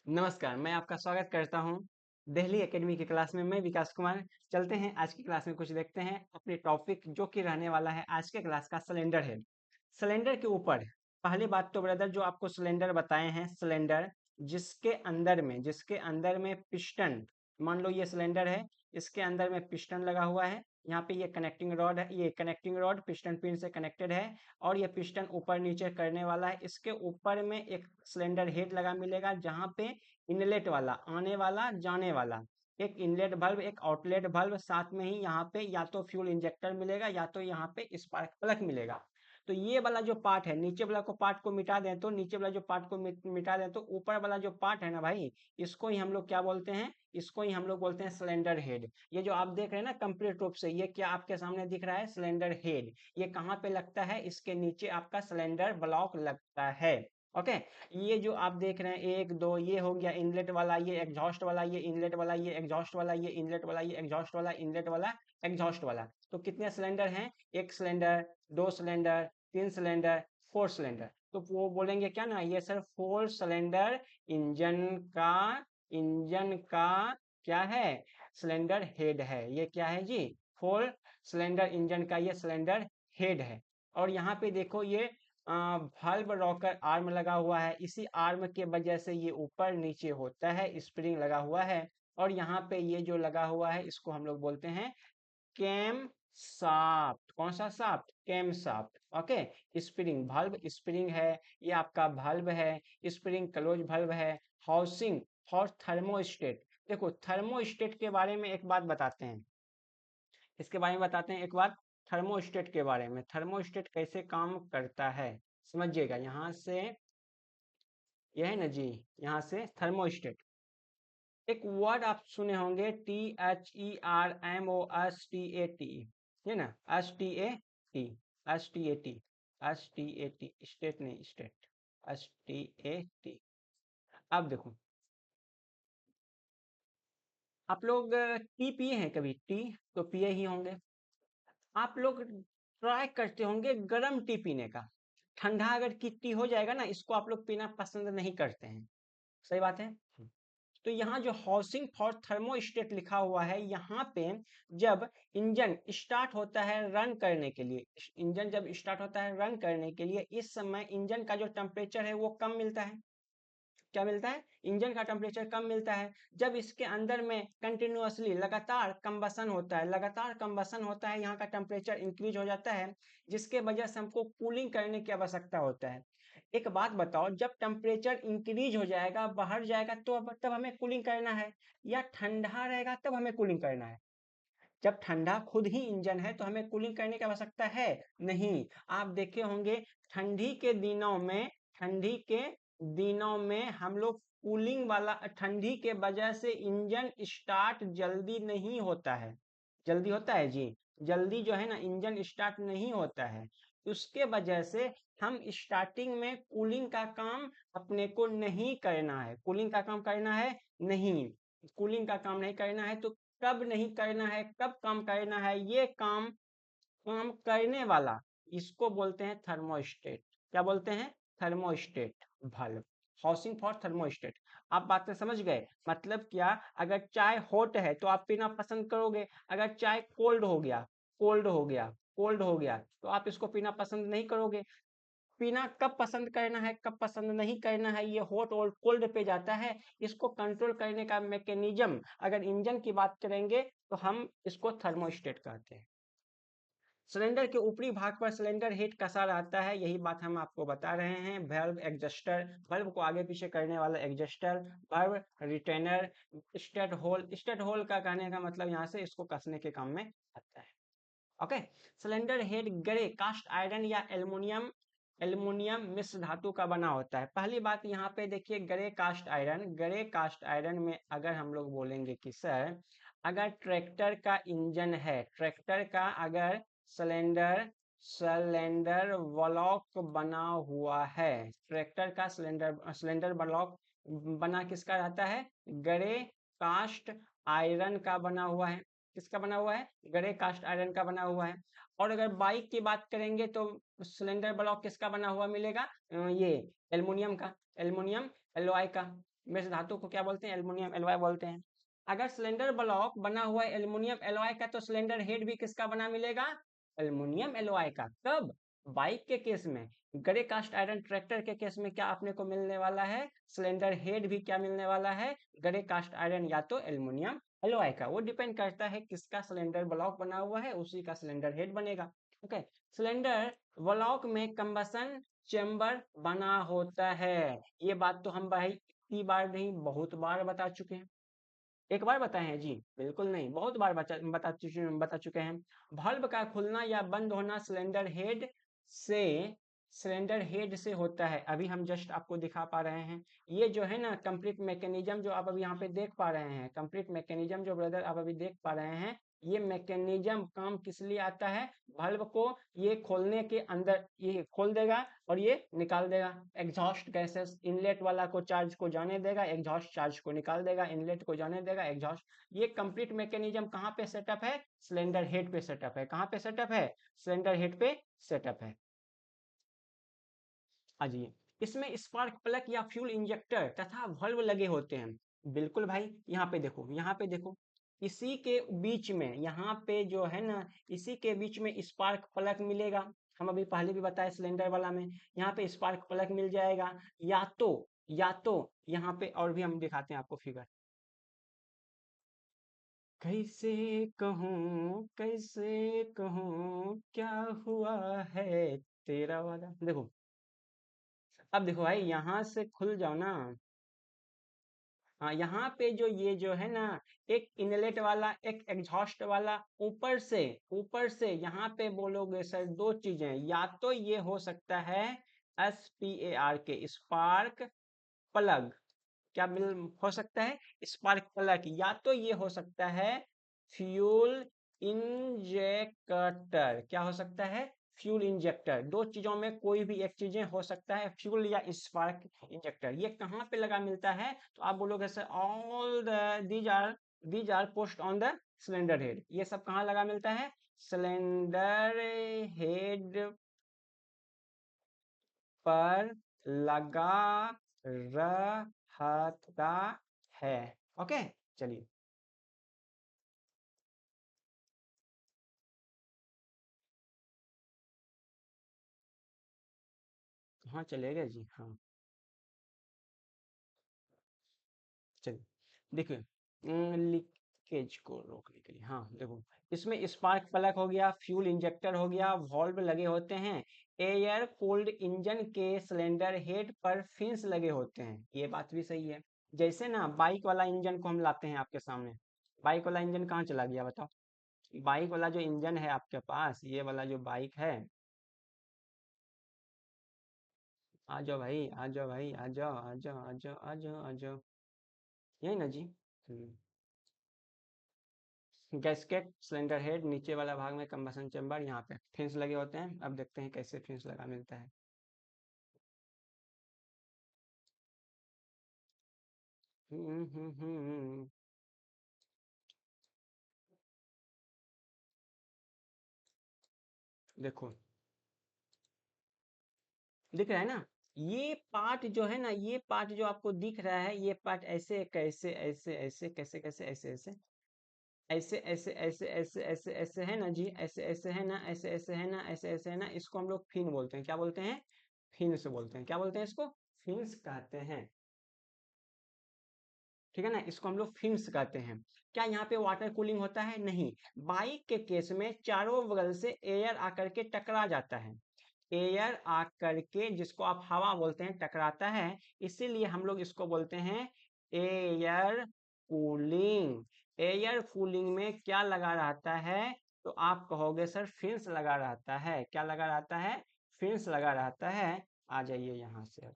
नमस्कार, मैं आपका स्वागत करता हूँ दिल्ली एकेडमी की क्लास में। मैं विकास कुमार। चलते हैं आज की क्लास में, कुछ देखते हैं अपने टॉपिक जो कि रहने वाला है आज के क्लास का सिलेंडर हेड। सिलेंडर के ऊपर पहली बात तो ब्रदर जो आपको सिलेंडर बताए हैं, सिलेंडर जिसके अंदर में पिस्टन, मान लो ये सिलेंडर है, इसके अंदर में पिस्टन लगा हुआ है। यहाँ पे ये कनेक्टिंग रॉड है, ये कनेक्टिंग रॉड पिस्टन पिन से कनेक्टेड है और ये पिस्टन ऊपर नीचे करने वाला है। इसके ऊपर में एक सिलेंडर हेड लगा मिलेगा जहाँ पे इनलेट वाला, आने वाला जाने वाला, एक इनलेट बल्ब एक आउटलेट बल्ब, साथ में ही यहाँ पे या तो फ्यूल इंजेक्टर मिलेगा या तो यहाँ पे स्पार्क प्लग मिलेगा। तो ये वाला जो पार्ट है, नीचे वाला को पार्ट को मिटा दें तो नीचे वाला जो पार्ट को मिटा दें तो ऊपर वाला जो पार्ट है ना भाई, इसको ही हम लोग क्या बोलते हैं, इसको ही हम लोग बोलते हैं सिलेंडर हेड। ये जो आप देख रहे हैं ना कंप्लीट रूप से, ये क्या आपके सामने दिख रहा है, सिलेंडर हेड। ये कहाँ पे लगता है, इसके नीचे आपका सिलेंडर ब्लॉक लगता है। ओके। ये जो आप देख रहे हैं एक दो, ये हो गया इनलेट वाला, ये एग्जॉस्ट वाला, ये इनलेट वाला, ये एग्जॉस्ट वाला, ये इनलेट वाला, ये एग्जॉस्ट वाला, इनलेट वाला, एग्जॉस्ट वाला। तो कितने सिलेंडर हैं, एक सिलेंडर, दो सिलेंडर, तीन सिलेंडर, फोर सिलेंडर। तो वो बोलेंगे क्या ना, ये सर फोर सिलेंडर इंजन का, इंजन का क्या है, सिलेंडर हेड है। ये क्या है जी, फोर सिलेंडर इंजन का ये सिलेंडर हेड है। और यहाँ पे देखो ये valve रॉकर आर्म लगा हुआ है, इसी आर्म के वजह से ये ऊपर नीचे होता है, स्प्रिंग लगा हुआ है। और यहाँ पे ये जो लगा हुआ है इसको हम लोग बोलते हैं कैम शाफ्ट। कौन सा shaft, cam shaft. Okay. Spring valve spring है, ये आपका valve है, स्प्रिंग क्लोज valve है। Housing for thermostat. देखो थर्मोस्टेट के बारे में एक बात बताते हैं, इसके बारे में बताते हैं एक बार, थर्मोस्टेट के बारे में। थर्मोस्टेट कैसे काम करता है समझिएगा। यहाँ से यह है ना जी, यहाँ से थर्मोस्टेट, एक वर्ड आप सुने होंगे, THERMOSTAT, है ना, STAT, STAT, STAT, स्टेट नहीं, स्टेट, STAT। अब देखो, आप लोग टी पिए हैं कभी, टी तो पिए ही होंगे। आप लोग ट्राई करते होंगे गर्म टी पीने का। ठंडा अगर की टी हो जाएगा ना, इसको आप लोग पीना पसंद नहीं करते हैं, सही बात है। तो यहाँ जो हाउसिंग फॉर थर्मोस्टेट लिखा हुआ है, यहाँ पे जब इंजन स्टार्ट होता है रन करने के लिए, इंजन जब स्टार्ट होता है रन करने के लिए, इस समय इंजन का जो टेम्परेचर है वो कम मिलता है। क्या मिलता है, इंजन का टेम्परेचर कम मिलता है। जब इसके अंदर में कंटिन्यूअसली लगातार कंबसन होता है, लगातार कंबसन होता है, यहाँ का टेम्परेचर इंक्रीज हो जाता है, जिसके वजह से हमको कूलिंग करने की आवश्यकता होता है। एक बात बताओ, जब टेम्परेचर इंक्रीज हो जाएगा, बाहर जाएगा, तो अब तब हमें कूलिंग करना है, या ठंडा रहेगा तब हमें कूलिंग करना है। जब ठंडा खुद ही इंजन है तो हमें कूलिंग करने की आवश्यकता है नहीं। आप देखे होंगे ठंडी के दिनों में, ठंडी के दिनों में हम लोग कूलिंग वाला, ठंडी के वजह से इंजन स्टार्ट जल्दी नहीं होता है। जल्दी होता है जी, जल्दी जो है ना इंजन स्टार्ट नहीं होता है। उसके वजह से हम स्टार्टिंग में कूलिंग का काम अपने को नहीं करना है, कूलिंग का काम करना है नहीं, कूलिंग का काम नहीं करना है। तो कब नहीं करना है, कब काम करना है, ये काम काम करने वाला, इसको बोलते हैं थर्मोस्टेट। क्या बोलते हैं, thermostat valve, housing for thermostat. आप बात से समझ गए, मतलब क्या, अगर चाय हॉट है तो आप पीना पसंद करोगे, अगर चाय कोल्ड हो गया, कोल्ड हो गया, कोल्ड हो गया, तो आप इसको पीना पसंद नहीं करोगे। पीना कब पसंद करना है, कब पसंद नहीं करना है, ये हॉट और कोल्ड पे जाता है। इसको कंट्रोल करने का मैकेनिज्म अगर इंजन की बात करेंगे तो हम इसको थर्मोस्टेट कहते हैं। सिलेंडर के ऊपरी भाग पर सिलेंडर हेड कसा रहता है, यही बात हम आपको बता रहे हैं। वाल्व एडजस्टर, वाल्व को आगे पीछे करने वाला adjuster, valve retainer, state hole. State hole का कहने का मतलब यहाँ से इसको कसने के काम में आता है। ओके। सिलेंडर हेड गरे कास्ट आयरन या एल्युमिनियम, एल्युमिनियम मिश्र धातु का बना होता है। पहली बात यहाँ पे देखिए, गरे कास्ट आयरन, गरे कास्ट आयरन में अगर हम लोग बोलेंगे कि सर अगर ट्रैक्टर का इंजन है, ट्रैक्टर का अगर सिलेंडर, सिलेंडर ब्लॉक बना हुआ है, ट्रैक्टर का सिलेंडर, सिलेंडर ब्लॉक बना किसका रहता है, गरे कास्ट आयरन का बना हुआ है। किसका बना हुआ है, गरे कास्ट आयरन का बना हुआ है। और अगर बाइक की बात करेंगे तो सिलेंडर ब्लॉक किसका बना हुआ मिलेगा, ये एल्युमिनियम का, एल्युमिनियम एलॉय का। मिश्र धातु को क्या बोलते हैं? एल्युमिनियम एलॉय बोलते हैं। अगर सिलेंडर ब्लॉक बना हुआ है एल्युमिनियम एलॉय का, तो सिलेंडर हेड भी किसका बना मिलेगा? एल्युमिनियम एलॉय का। कब? बाइक के केस में। ग्रे कास्ट आयरन ट्रैक्टर के केस में क्या आपने को मिलने वाला है? सिलेंडर हेड भी क्या मिलने वाला है? ग्रे कास्ट आयरन या तो एल्युमिनियम एलॉय का। वो डिपेंड करता है किसका सिलेंडर ब्लॉक बना हुआ है, उसी का सिलेंडर हेड बनेगा। ओके। सिलेंडर ब्लॉक में कंबसन चेम्बर बना होता है। ये बात तो हम भाई इतनी बार नहीं, बहुत बार बता चुके हैं। एक बार बताए हैं जी? बिल्कुल नहीं, बहुत बार बता चुके हैं। valve का खुलना या बंद होना से सिलेंडर हेड से होता है। अभी हम जस्ट आपको दिखा पा रहे हैं। ये जो है ना कंप्लीट मैकेनिज्म जो आप अभी यहाँ पे देख पा रहे हैं, कंप्लीट मैकेनिज्म जो ब्रदर आप अभी देख पा रहे हैं, ये मैकेनिज्म काम किस लिए आता है? valve को ये खोलने के अंदर ये खोल देगा और ये निकाल देगा। एग्जॉस्ट गैसेस इनलेट वाला को चार्ज को जाने देगा, एग्जॉस्ट चार्ज को निकाल देगा, इनलेट को जाने देगा, एग्जॉस्ट। ये कंप्लीट मैकेनिज्म कहाँ पे सेटअप है? सिलेंडर हेड पे सेटअप है। कहाँ पे सेटअप है? सिलेंडर हेड पे सेटअप है। आ जाइए। इसमें स्पार्क प्लग या फ्यूल इंजेक्टर तथा वल्व लगे होते हैं। बिल्कुल भाई, यहाँ पे देखो, यहाँ पे देखो, इसी के बीच में, यहाँ पे जो है ना, इसी के बीच में स्पार्क प्लग मिलेगा। हम अभी पहले भी बताए सिलेंडर वाला में, यहाँ पे स्पार्क प्लग मिल जाएगा। या तो यहाँ पे और भी हम दिखाते हैं आपको फिगर। कैसे कहूँ क्या हुआ है तेरा वादा। देखो, अब देखो भाई, यहाँ से खुल जाओ ना। हाँ, यहाँ पे जो ये जो है ना, एक इनलेट वाला एक एग्जॉस्ट वाला, ऊपर से यहाँ पे बोलोगे सर दो चीजें, या तो ये हो सकता है SPAR के स्पार्क प्लग। क्या मिल हो सकता है? Spark plug. या तो ये हो सकता है फ्यूल इंजेक्टर। क्या हो सकता है? Fuel injector. दो चीजों में कोई भी एक चीजें हो सकता है, फ्यूल या स्पार्क इंजेक्टर। ये कहाँ पे लगा मिलता है? तो आप बोलोगे sir all these R post on the cylinder head. ये सब कहाँ लगा मिलता है? सिलेंडर हेड पर लगा रहता है। ओके, चलिए। हाँ, चलेगा जी, हाँ। चलिए, देखिए, लीकेज को रोकने के लिए, हाँ देखो, इसमें स्पार्क प्लग हो गया, फ्यूल इंजेक्टर हो गया, वॉल्व लगे होते हैं, एयर कूल्ड इंजन के सिलेंडर हेड पर फिन्स लगे होते हैं। ये बात भी सही है। जैसे ना बाइक वाला इंजन को हम लाते हैं आपके सामने, बाइक वाला इंजन कहाँ चला गया बताओ? बाइक वाला जो इंजन है आपके पास, ये वाला जो बाइक है, आ जाओ भाई, आ जाओ भाई, आ जाओ, आ जाओ, आ जाओ, आ जाओ, आ जाओ। यही ना जी? गैस्केट, सिलेंडर हेड, नीचे वाला भाग में कंबसन चेम्बर, यहाँ पे फिन्स लगे होते हैं। अब देखते हैं कैसे फिन्स लगा मिलता है। हम्म। देखो, दिख रहा है ना? ये पार्ट जो है ना, ये पार्ट जो आपको दिख रहा है, ये पार्ट ऐसे कैसे ऐसे ऐसे कैसे कैसे ऐसे ऐसे ऐसे ऐसे ऐसे ऐसे ऐसे ऐसे है ना जी, ऐसे ऐसे है ना, ऐसे ऐसे है ना, ऐसे ऐसे है ना, इसको हम लोग फिन बोलते हैं। क्या बोलते हैं? फिन्स बोलते हैं। क्या बोलते हैं इसको? फिन्स कहते हैं। ठीक है ना, इसको हम लोग फिन्स कहते हैं। क्या यहाँ पे वाटर कूलिंग होता है? नहीं। बाइक के केस में चारों बगल से एयर आकर के टकरा जाता है। एयर आकर के, जिसको आप हवा बोलते हैं, टकराता है। इसीलिए हम लोग इसको बोलते हैं एयर कूलिंग। एयर कूलिंग में क्या लगा रहता है? तो आप कहोगे सर फिन्स लगा रहता है। क्या लगा रहता है? फिन्स लगा रहता है। आ जाइए यहाँ से।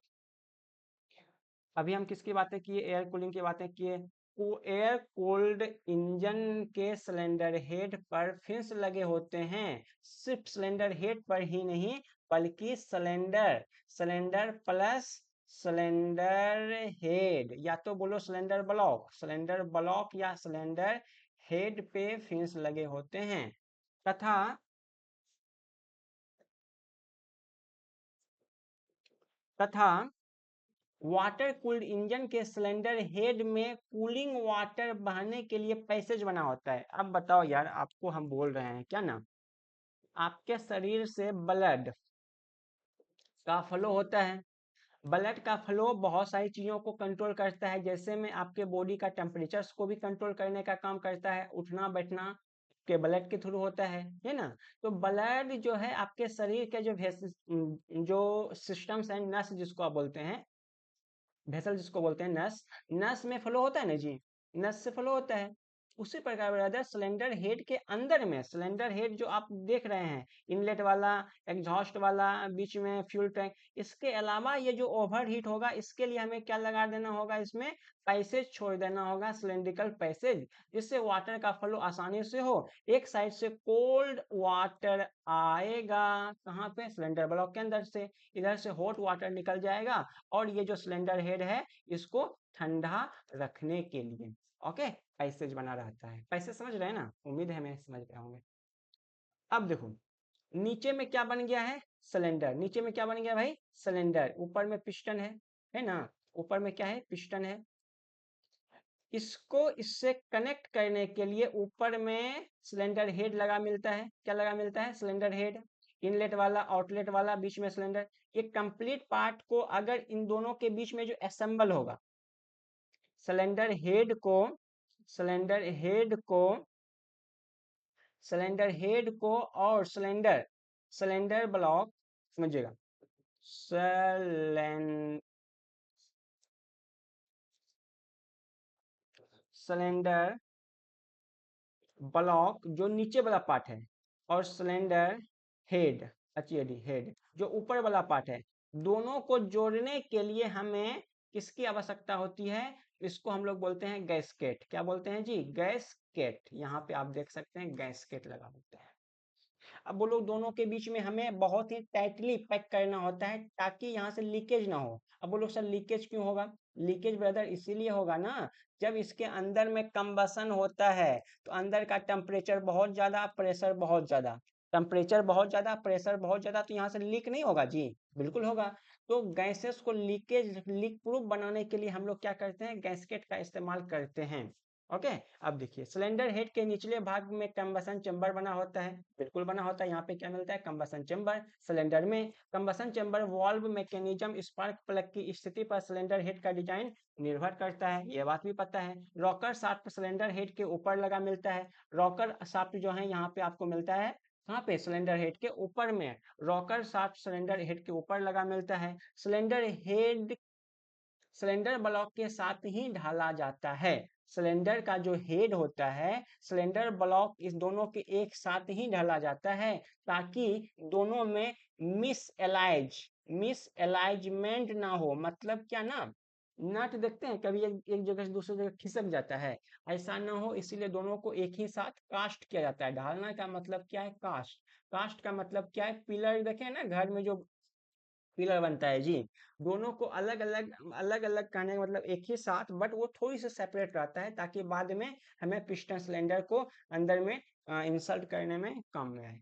अभी हम किसकी बातें किए? एयर कूलिंग की बातें किए। वो एयर कूल्ड इंजन के सिलेंडर हेड पर फिन्स लगे होते हैं। सिर्फ सिलेंडर हेड पर ही नहीं, बल्कि cylinder cylinder plus cylinder head, या तो बोलो सिलेंडर ब्लॉक या सिलेंडर हेड पे फिन्स लगे होते हैं। तथा तथा वाटर कूल्ड इंजन के सिलेंडर हेड में कूलिंग वाटर बहने के लिए पैसेज बना होता है। अब बताओ यार, आपको हम बोल रहे हैं क्या ना, आपके शरीर से ब्लड का फ्लो होता है। ब्लड का फ्लो बहुत सारी चीज़ों को कंट्रोल करता है, जैसे में आपके बॉडी का टेम्परेचर्स को भी कंट्रोल करने का काम करता है। उठना बैठना के ब्लड के थ्रू होता है ना। तो ब्लड जो है आपके शरीर के जो सिस्टम्स हैं, नस जिसको आप बोलते हैं, वेसल जिसको बोलते हैं, नस, नस में फ्लो होता है ना जी, नस से फ्लो होता है। उसी प्रकार ब्रदर सिलेंडर हेड के अंदर में, सिलेंडर हेड जो आप देख रहे हैं, इनलेट वाला, एग्जॉस्ट वाला, बीच में फ्यूल टैंक, इसके अलावा ये जो ओवर हीट होगा, इसके लिए हमें क्या लगा देना होगा, इसमें पैसेज छोड़ देना होगा, सिलेंड्रिकल पैसेज, जिससे वाटर का फ्लो आसानी से हो। एक साइड से कोल्ड वाटर आएगा, कहाँ पे, सिलेंडर ब्लॉक के अंदर से, इधर से हॉट वाटर निकल जाएगा, और ये जो सिलेंडर हेड है इसको ठंडा रखने के लिए, ओके, पैसेज बना रहता है। पैसेज समझ रहे हैं ना, उम्मीद है मैं समझ रहे होंगे। अब देखो नीचे में क्या बन गया है, सिलेंडर, नीचे में क्या बन गया भाई, सिलेंडर, ऊपर में पिस्टन है ना, ऊपर में क्या है, पिस्टन है। इसको इससे कनेक्ट करने के लिए ऊपर में सिलेंडर हेड लगा मिलता है, क्या लगा मिलता है, सिलेंडर हेड, इनलेट वाला, आउटलेट वाला, बीच में सिलेंडर। ये कंप्लीट पार्ट को अगर इन दोनों के बीच में जो असेंबल होगा, सिलेंडर हेड को, सिलेंडर हेड को, सिलेंडर हेड को और सिलेंडर, सिलेंडर ब्लॉक, समझिएगा, सिलेंडर ब्लॉक जो नीचे वाला पार्ट है, और सिलेंडर हेड, हेड जो ऊपर वाला पार्ट है, दोनों को जोड़ने के लिए हमें किसकी आवश्यकता होती है, इसको हम लोग बोलते हैं गैसकेट। क्या बोलते हैं जी, गैसकेट। यहाँ पे आप देख सकते हैं गैसकेट लगा होता है। अब वो लोग दोनों के बीच में हमें बहुत ही टाइटली पैक करना होता है, ताकि यहाँ से लीकेज ना हो। अब बोलो सर लीकेज क्यों होगा, लीकेज ब्रदर इसीलिए होगा ना, जब इसके अंदर में कंबसन होता है तो अंदर का टेम्परेचर बहुत ज्यादा, प्रेशर बहुत ज्यादा, टेम्परेचर बहुत ज्यादा, प्रेशर बहुत ज्यादा, तो यहाँ से लीक नहीं होगा जी, बिल्कुल होगा। तो गैसेस को लीक प्रूफ बनाने के लिए हम लोग क्या करते हैं, गैसकेट का इस्तेमाल करते हैं। ओके, अब देखिए सिलेंडर हेड के निचले भाग में कंबसन चेंबर बना होता है, बिल्कुल बना होता है। यहाँ पे क्या मिलता है, कंबसन चेंबर। सिलेंडर में combustion chamber valve mechanism, spark plug की स्थिति पर सिलेंडर हेड का डिजाइन निर्भर करता है, ये बात भी पता है। रॉकर शाफ्ट सिलेंडर हेड के ऊपर लगा मिलता है। रॉकर शाफ्ट जो है यहाँ पे आपको मिलता है, कहाँ पे, सिलेंडर हेड के ऊपर में। रॉकर शाफ्ट सिलेंडर हेड के ऊपर लगा मिलता है। सिलेंडर हेड सिलेंडर ब्लॉक के साथ ही ढाला जाता है। सिलेंडर का जो हेड होता है, सिलेंडर ब्लॉक, इस दोनों के एक साथ ही ढाला जाता है, ताकि दोनों में मिस अलाइजमेंट ना हो। मतलब क्या ना, नट देखते हैं कभी एक जगह से दूसरी जगह खिसक जाता है, ऐसा ना हो, इसीलिए दोनों को एक ही साथ कास्ट किया जाता है। ढालना का मतलब क्या है, कास्ट। कास्ट का मतलब क्या है, पिलर देखे ना घर में जो पिलर बनता है जी, दोनों को अलग अलग, अलग अलग करने का मतलब एक ही साथ, बट वो थोड़ी सी सेपरेट रहता है, ताकि बाद में हमें पिस्टन सिलेंडर को अंदर में इंसर्ट करने में काम में आए।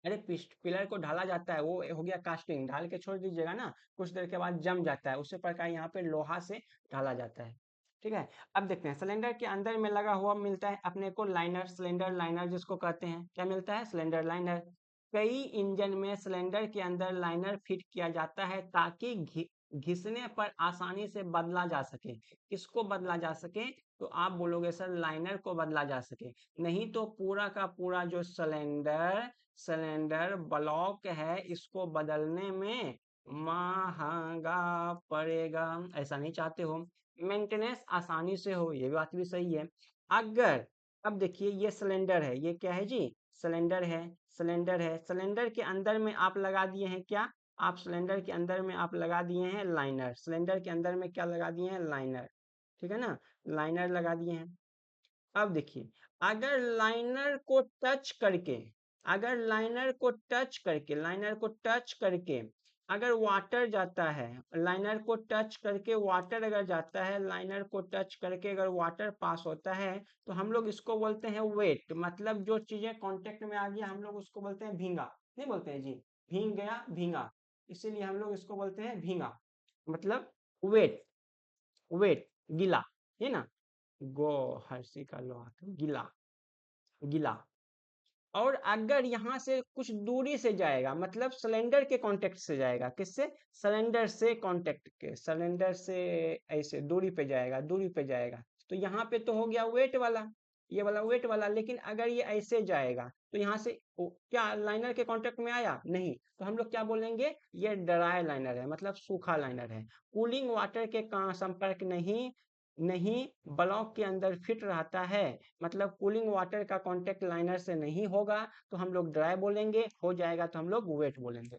अरे पिस्ट पिलर को ढाला जाता है, वो हो गया कास्टिंग, ढाल के छोड़ दीजिएगा ना, कुछ देर के बाद जम जाता है, उसी प्रकार यहाँ पे लोहा से ढाला जाता है। ठीक है, अब देखते हैं सिलेंडर के अंदर में लगा हुआ मिलता है अपने को लाइनर, सिलेंडर लाइनर जिसको कहते हैं, क्या मिलता है, सिलेंडर लाइनर। कई इंजन में सिलेंडर के अंदर लाइनर फिट किया जाता है, ताकि घिसने पर आसानी से बदला जा सके। किसको बदला जा सके, तो आप बोलोगे सर लाइनर को बदला जा सके, नहीं तो पूरा का पूरा जो सिलेंडर सिलेंडर ब्लॉक है, इसको बदलने में महंगा पड़ेगा, ऐसा नहीं चाहते हो। मेंटेनेंस आसानी से हो, ये बात भी सही है। अगर, अब देखिए ये सिलेंडर है, ये क्या है जी, सिलेंडर है, सिलेंडर है, सिलेंडर के अंदर में आप लगा दिए हैं क्या, आप सिलेंडर के अंदर में आप लगा दिए हैं लाइनर, सिलेंडर के अंदर में क्या लगा दिए हैं, लाइनर, ठीक है ना, लाइनर लगा दिए हैं। अब देखिए, अगर लाइनर को टच करके, अगर लाइनर को टच करके, लाइनर को टच करके अगर वाटर जाता है, लाइनर को टच करके वाटर अगर जाता है, लाइनर को टच करके अगर वाटर पास होता है, तो हम लोग इसको बोलते हैं वेट। मतलब जो चीजें कांटेक्ट में आ गया, हम लोग उसको बोलते हैं भींगा, नहीं बोलते हैं जी, भींग गया, भींगा, इसीलिए हम लोग इसको बोलते हैं भींगा। मतलब वेट, वेट, गीला, है ना, गो, हर्षी का लो, गीला, गीला। और अगर यहाँ से कुछ दूरी से जाएगा, मतलब सिलेंडर के कांटेक्ट से जाएगा, किससे, सिलेंडर से कांटेक्ट के, सिलेंडर से ऐसे दूरी पे जाएगा, दूरी पे जाएगा, तो यहाँ पे तो हो गया वेट वाला, ये वाला वेट वाला। लेकिन अगर ये ऐसे जाएगा तो यहाँ से क्या लाइनर के कांटेक्ट में आया, नहीं, तो हम लोग क्या बोलेंगे, ये ड्राई लाइनर है, मतलब सूखा लाइनर है, कूलिंग वाटर के संपर्क नहीं, नहीं ब्लॉक के अंदर फिट रहता है, मतलब कूलिंग वाटर का कांटेक्ट लाइनर से नहीं होगा, तो हम लोग ड्राई बोलेंगे, हो जाएगा तो हम लोग वेट बोलेंगे।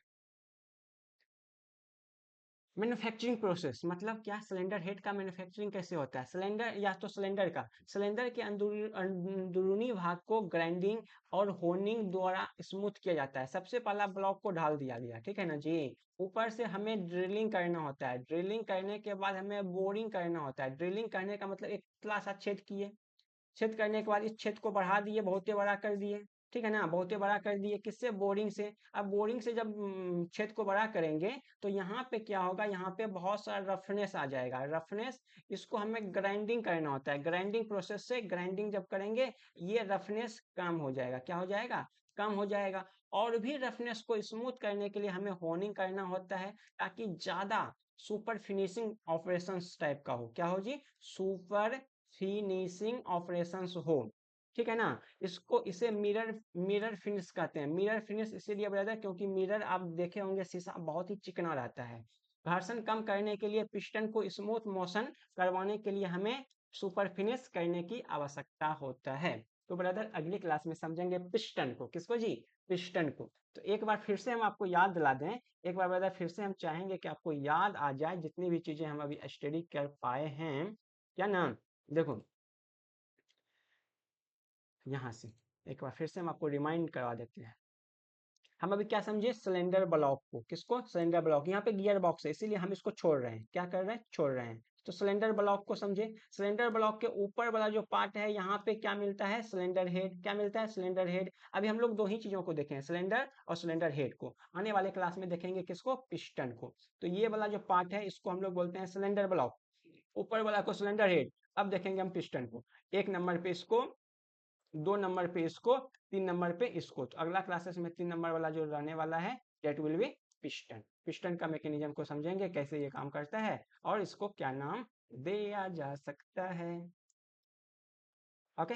मैन्युफैक्चरिंग प्रोसेस मतलब क्या, सिलेंडर हेड का मैन्युफैक्चरिंग कैसे होता है, सिलेंडर या तो सिलेंडर का, सिलेंडर के अंदरूनी भाग को ग्राइंडिंग और होनिंग द्वारा स्मूथ किया जाता है। सबसे पहला ब्लॉक को ढाल दिया गया, ठीक है ना जी। ऊपर से हमें ड्रिलिंग करना होता है, ड्रिलिंग करने के बाद हमें बोरिंग करना होता है। ड्रिलिंग करने का मतलब एक पतला सा छेद किए, छेद करने के बाद इस छेद को बढ़ा दिए, बहुत बड़ा कर दिए, ठीक है ना, बहुत बड़ा कर दिए, किससे, बोरिंग से। अब बोरिंग से जब छेद को बड़ा करेंगे तो यहाँ पे क्या होगा, यहाँ पे बहुत सारा रफनेस आ जाएगा, रफनेस, इसको हमें ग्राइंडिंग करना होता है, ग्राइंडिंग प्रोसेस से ग्राइंडिंग जब करेंगे ये रफनेस कम हो जाएगा, क्या हो जाएगा, कम हो जाएगा। और भी रफनेस को स्मूथ करने के लिए हमें होनिंग करना होता है, ताकि ज्यादा सुपर फिनिशिंग ऑपरेशंस टाइप का हो, क्या हो जी, सुपर फिनिशिंग ऑपरेशंस हो, ठीक है ना। इसको, इसे मिरर, मिरर फिनिश कहते हैं। मिरर फिनिश इसीलिए बताया है क्योंकि मिरर आप देखे होंगे शीशा बहुत ही चिकना रहता है। घर्षण कम करने के लिए, पिस्टन को स्मूथ मोशन करवाने के लिए हमें सुपर फिनिश करने की आवश्यकता होता है। तो ब्रदर अगली क्लास में समझेंगे पिस्टन को, किसको जी, पिस्टन को। तो एक बार फिर से हम आपको याद दिला दें, एक बार ब्रदर फिर से हम चाहेंगे कि आपको याद आ जाए जितनी भी चीजें हम अभी स्टडी कर पाए हैं, क्या ना। देखो यहाँ से एक बार फिर से हम आपको रिमाइंड करवा देते हैं। हम अभी क्या समझे, सिलेंडर ब्लॉक को, किसको, सिलेंडर ब्लॉक, यहाँ पे गियर बॉक्स है इसीलिए हम इसको छोड़ रहे हैं, क्या कर रहे हैं, छोड़ रहे हैं। तो सिलेंडर ब्लॉक को समझे, सिलेंडर ब्लॉक के ऊपर वाला जो पार्ट है यहाँ पे क्या मिलता है, सिलेंडर हेड, क्या मिलता है, सिलेंडर हेड। अभी हम लोग दो ही चीजों को देखें, सिलेंडर और सिलेंडर हेड को, आने वाले क्लास में देखेंगे किसको, पिस्टन को। तो ये वाला जो पार्ट है इसको हम लोग बोलते हैं सिलेंडर ब्लॉक, ऊपर वाला को सिलेंडर हेड। अब देखेंगे हम पिस्टन को, एक नंबर पे इसको, दो नंबर पे इसको, तीन नंबर पे इसको। तो अगला क्लासेस में तीन नंबर वाला जो रहने वाला है that will be piston. Piston का मैकेनिज्म को समझेंगे, कैसे ये काम करता है और इसको क्या नाम दिया जा सकता है। ओके।